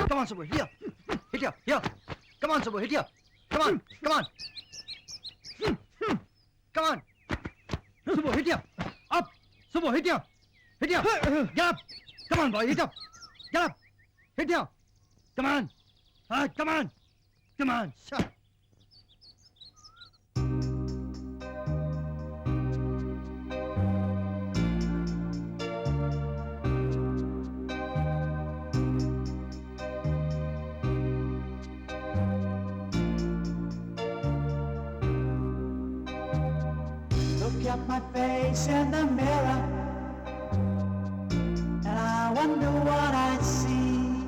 Come on, Subbu, here. Hit here, here. Come on, Subbu, hit here. Come on, come on. Come on. Subbu, hit here. Up. Subbu, hit here. Hit here. Get up. Come on, boy, hit up. Get up. Hit here. Come on. Come on. Come on. Shut. Look at my face in the mirror, and I wonder what I see.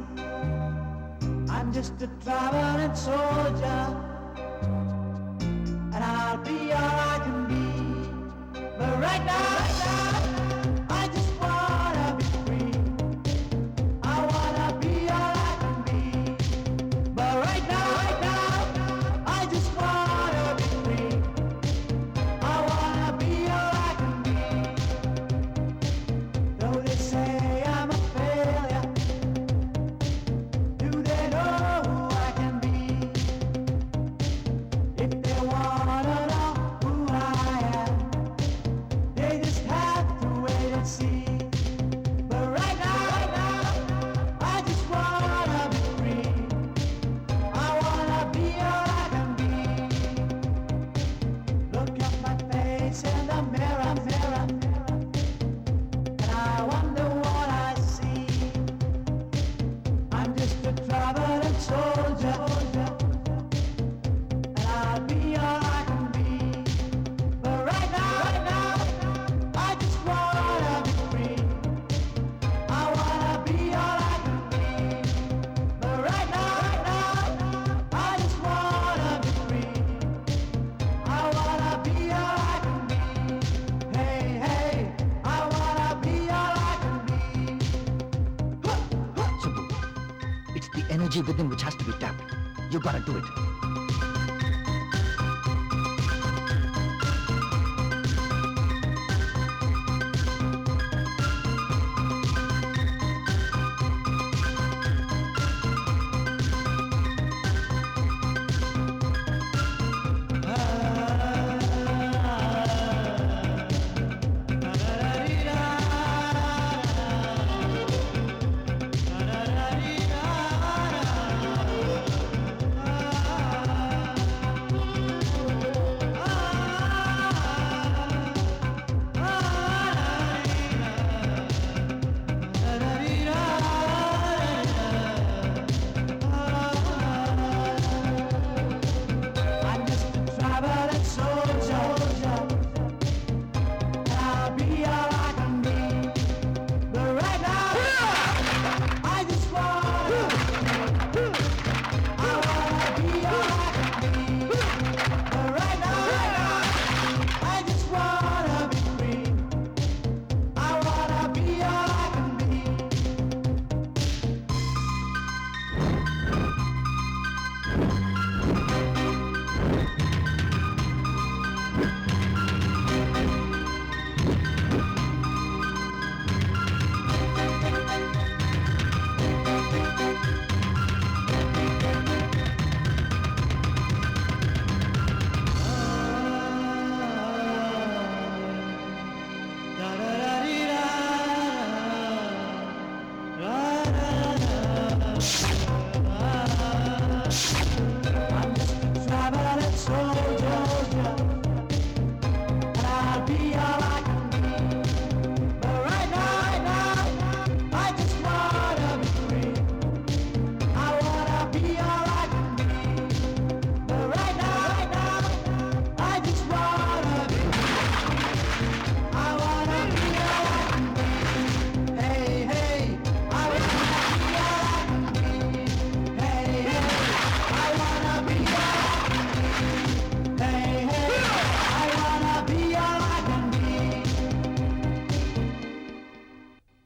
I'm just a traveling soldier, and I'll be all I can be. But right now, I just wanna be free. I wanna be all I can be. But right now, I just wanna be free. I wanna be all I can be. Though they say I'm a failure, do they know who I can be? If they wanna know who I am, they just have to wait and see. But right now, I just wanna be free. I wanna be all I can be. Look at my face in the mirror, and I wonder what I see. I'm just a traveling soldier, and I'll be all I can be. But right now, I just wanna be free. I wanna be all I can be. But right now, I just wanna be free. I wanna be all I can be. Hey, hey, I wanna be all I can be. Subbu, it's the energy within which has to be tapped. You gotta do it.